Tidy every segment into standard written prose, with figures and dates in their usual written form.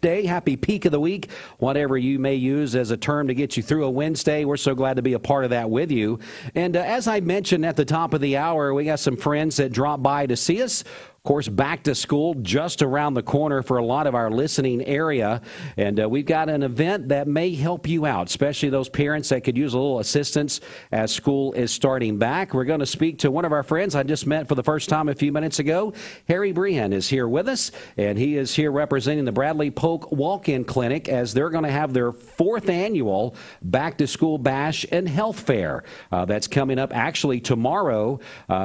day, happy peak of the week, whatever you may use as a term to get you through a Wednesday. We're so glad to be a part of that with you. And as I mentioned at the top of the hour, we got some friends that dropped by to see us. Of course, back to school just around the corner for a lot of our listening area. And we've got an event that may help you out, especially those parents that could use a little assistance as school is starting back. We're going to speak to one of our friends I just met for the first time a few minutes ago. Harry Brehen is here with us, and he is here representing the Bradley Polk Walk-In Clinic as they're going to have their 4th annual Back to School Bash and Health Fair. That's coming up actually tomorrow.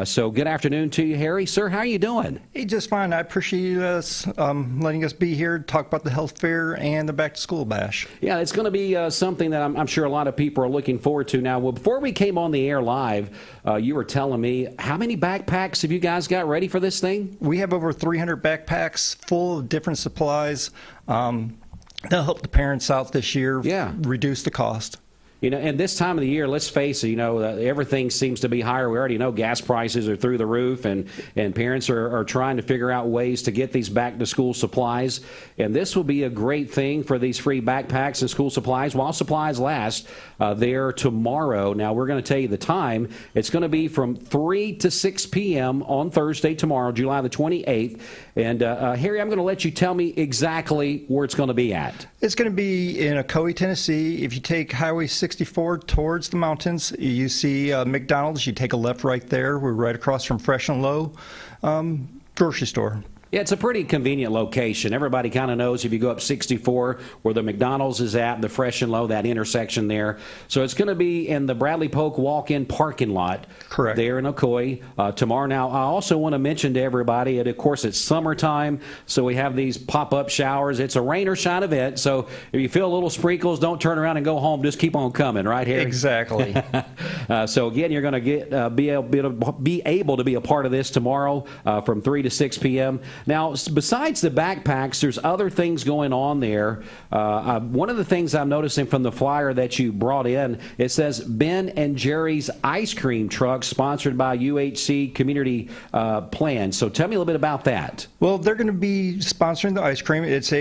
So good afternoon to you, Harry. Sir, how are you doing? Hey, just fine. I appreciate us letting us be here to talk about the health fair and the Back to School Bash. Yeah, it's going to be something that I'm sure a lot of people are looking forward to now. Well, before we came on the air live, you were telling me, how many backpacks have you guys got ready for this thing? We have over 300 backpacks full of different supplies. That'll help the parents out this year, reduce the cost. You know, and this time of the year, let's face it, everything seems to be higher. We already know gas prices are through the roof, and parents are trying to figure out ways to get these back-to-school supplies. And this will be a great thing for these free backpacks and school supplies while supplies last there tomorrow. Now, we're going to tell you the time. It's going to be from 3 to 6 p.m. on Thursday tomorrow, July the 28th. And, Harry, I'm going to let you tell me exactly where it's going to be at. It's going to be in Ocoee, Tennessee. If you take Highway 64 towards the mountains, you see McDonald's. You take a left right there. We're right across from Fresh and Low grocery store. Yeah, it's a pretty convenient location. Everybody kind of knows if you go up 64 where the McDonald's is at, the Fresh and Low, that intersection there. So it's going to be in the Bradley Polk Walk-In parking lot. Correct. There in Ocoee tomorrow. Now, I also want to mention to everybody, and of course, it's summertime, so we have these pop-up showers. It's a rain or shine event, so if you feel a little sprinkles, don't turn around and go home. Just keep on coming, right, Harry? Exactly. So, again, you're going to be able to be a part of this tomorrow from 3 to 6 p.m. Now, besides the backpacks, there's other things going on there. One of the things I'm noticing from the flyer that you brought in, it says Ben and Jerry's Ice Cream Truck, sponsored by UHC Community Plan. So tell me a little bit about that. Well, they're going to be sponsoring the ice cream. It's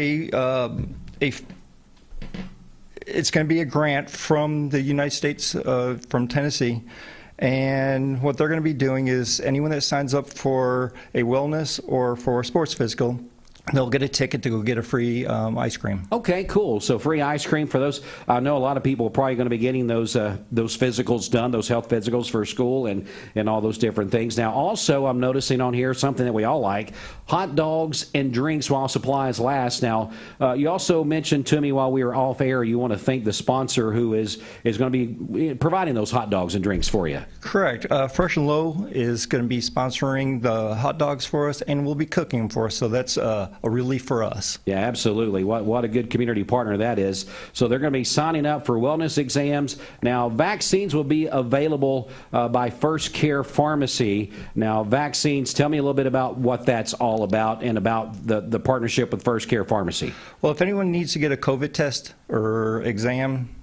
it's going to be a grant from the United States, from Tennessee. And what they're going to be doing is anyone that signs up for a wellness or for a sports physical, they'll get a ticket to go get a free ice cream. Okay, cool. So free ice cream for those. I know a lot of people are probably going to be getting those physicals done, those health physicals for school and all those different things. Now, also, I'm noticing on here something that we all like, hot dogs and drinks while supplies last. Now, you also mentioned to me while we were off air, you want to thank the sponsor who is going to be providing those hot dogs and drinks for you. Correct. Fresh and Low is going to be sponsoring the hot dogs for us, and we'll be cooking them for us. So that's a relief for us. Yeah, absolutely. What a good community partner that is. So they're going to be signing up for wellness exams. Now, vaccines will be available by First Care Pharmacy. Now, vaccines, tell me a little bit about what that's all about and about the partnership with First Care Pharmacy. Well, if anyone needs to get a COVID test or exam,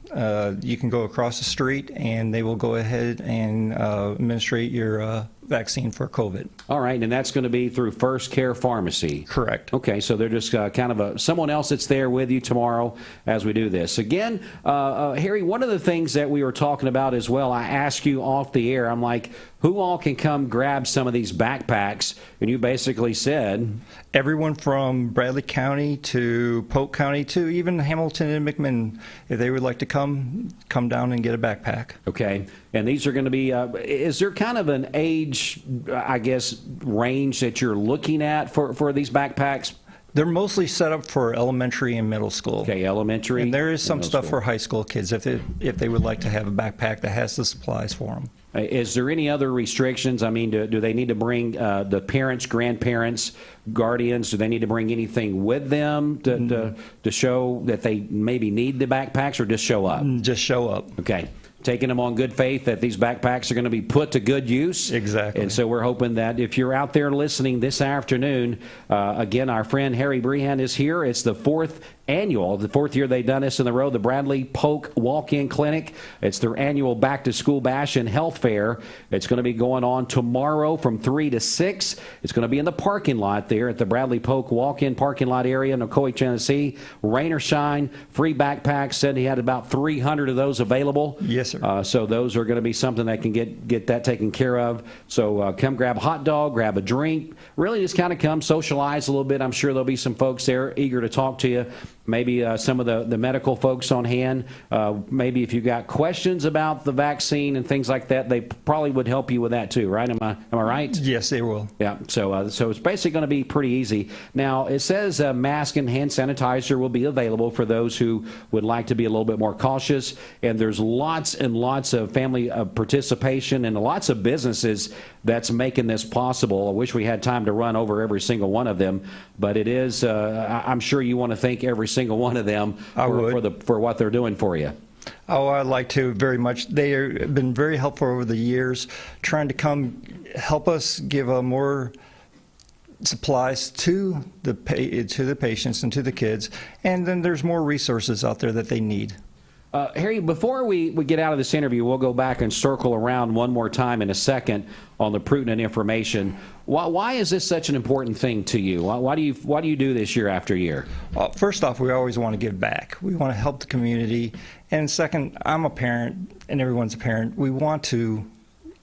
you can go across the street and they will go ahead and administrate your vaccine for COVID. All right, and that's going to be through First Care Pharmacy. Correct. Okay, so they're just kind of someone else that's there with you tomorrow as we do this. Again, Harry, one of the things that we were talking about as well, I asked you off the air, I'm like, who all can come grab some of these backpacks? And you basically said everyone from Bradley County to Polk County to even Hamilton and McMinn, if they would like to come down and get a backpack. Okay, and these are going to be, is there kind of an age, I guess, range that you're looking at for these backpacks? They're mostly set up for elementary and middle school. Okay, elementary. And there is some stuff for high school kids if they would like to have a backpack that has the supplies for them. Is there any other restrictions? I mean, do they need to bring the parents, grandparents, guardians? Do they need to bring anything with them to show that they maybe need the backpacks, or just show up? Just show up. Okay. Taking them on good faith that these backpacks are going to be put to good use. Exactly. And so we're hoping that if you're out there listening this afternoon, again, our friend Harry Brehen is here. It's the 4th annual, the 4th year they've done this in a row, the Bradley Polk Walk-In Clinic. It's their annual back-to-school bash and health fair. It's going to be going on tomorrow from 3 to 6. It's going to be in the parking lot there at the Bradley Polk Walk-In parking lot area in Ocoee, Tennessee. Rain or shine, free backpacks. Said he had about 300 of those available. Yes, sir. So those are going to be something that can get that taken care of. So come grab a hot dog, grab a drink. Really just kind of come socialize a little bit. I'm sure there'll be some folks there eager to talk to you. Maybe some of the medical folks on hand. Maybe if you got questions about the vaccine and things like that, they probably would help you with that too, right? Am I right? Yes, they will. Yeah. So it's basically going to be pretty easy. Now it says mask and hand sanitizer will be available for those who would like to be a little bit more cautious. And there's lots and lots of family participation and lots of businesses that's making this possible. I wish we had time to run over every single one of them, but it is. I'm sure you want to thank every single one of them for what they're doing for you. Oh, I'd like to very much. They have been very helpful over the years, trying to come help us give more supplies to the patients and to the kids, and then there's more resources out there that they need. Harry, before we get out of this interview, we'll go back and circle around one more time in a second on the prudent information. Why is this such an important thing to you? Why do you do this year after year? First off, we always want to give back. We want to help the community. And second, I'm a parent, and everyone's a parent. We want to.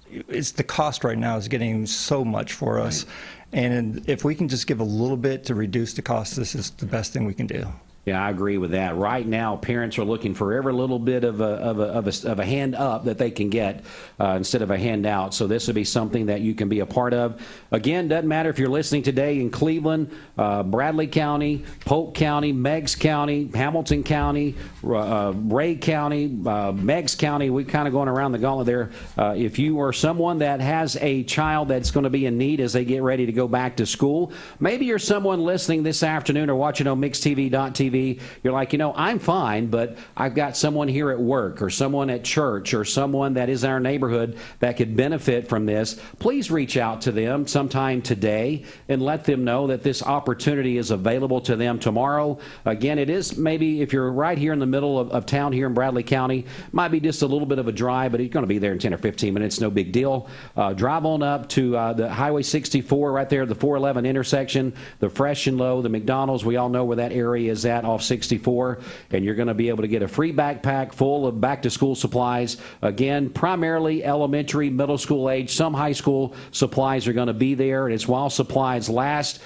It's the cost right now is getting so much for us. Right. And if we can just give a little bit to reduce the cost, this is the best thing we can do. Yeah, I agree with that. Right now, parents are looking for every little bit of a hand up that they can get instead of a handout. So this would be something that you can be a part of. Again, doesn't matter if you're listening today in Cleveland, Bradley County, Polk County, Meigs County, Hamilton County, Ray County, Meigs County. We're kind of going around the gauntlet there. If you are someone that has a child that's going to be in need as they get ready to go back to school, maybe you're someone listening this afternoon or watching on mixtv.tv. You're like, I'm fine, but I've got someone here at work or someone at church or someone that is in our neighborhood that could benefit from this. Please reach out to them sometime today and let them know that this opportunity is available to them tomorrow. Again, it is maybe if you're right here in the middle of town here in Bradley County, might be just a little bit of a drive, but you're going to be there in 10 or 15 minutes, no big deal. Drive on up to the Highway 64 right there, the 411 intersection, the Fresh and Low, the McDonald's. We all know where that area is at off 64, and you're going to be able to get a free backpack full of back-to-school supplies. Again, primarily elementary, middle school age. Some high school supplies are going to be there, and it's while supplies last.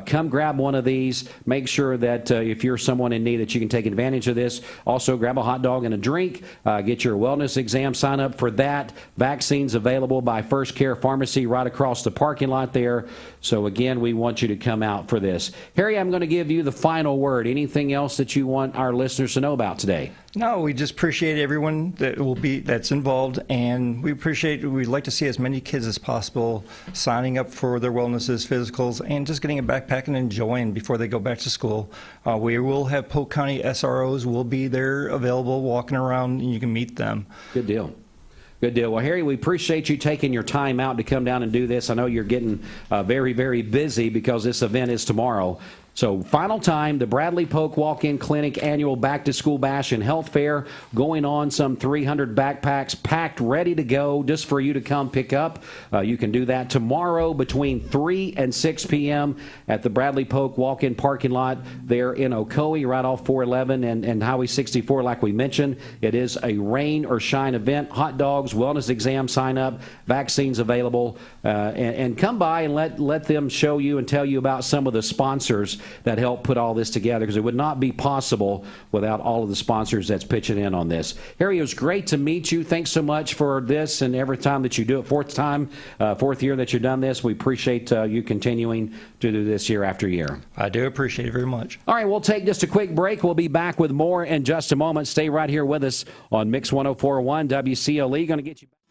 Come grab one of these. Make sure that if you're someone in need that you can take advantage of this. Also, grab a hot dog and a drink. Get your wellness exam. Sign up for that. Vaccines available by First Care Pharmacy right across the parking lot there. So, again, we want you to come out for this. Harry, I'm going to give you the final word. Anything else that you want our listeners to know about today? No, we just appreciate everyone that's involved, and we'd like to see as many kids as possible signing up for their wellnesses, physicals, and just getting a backpack and enjoying before they go back to school. We will have Polk County SROs will be there available, walking around, and you can meet them. Good deal. Good deal. Well, Harry, we appreciate you taking your time out to come down and do this. I know you're getting very, very busy because this event is tomorrow. So final time, the Bradley Polk Walk-In Clinic annual back-to-school bash and health fair going on. Some 300 backpacks packed, ready to go, just for you to come pick up. You can do that tomorrow between 3 and 6 p.m. at the Bradley Polk Walk-In parking lot there in Ocoee, right off 411 and Highway 64, like we mentioned. It is a rain or shine event. Hot dogs, wellness exam sign up, vaccines available, and come by and let them show you and tell you about some of the sponsors that help put all this together, because it would not be possible without all of the sponsors that's pitching in on this. Harry, it was great to meet you. Thanks so much for this and every time that you do it. Fourth year that you've done this. We appreciate you continuing to do this year after year. I do appreciate it very much. All right, we'll take just a quick break. We'll be back with more in just a moment. Stay right here with us on Mix 104.1 WCLE. Going to get you back.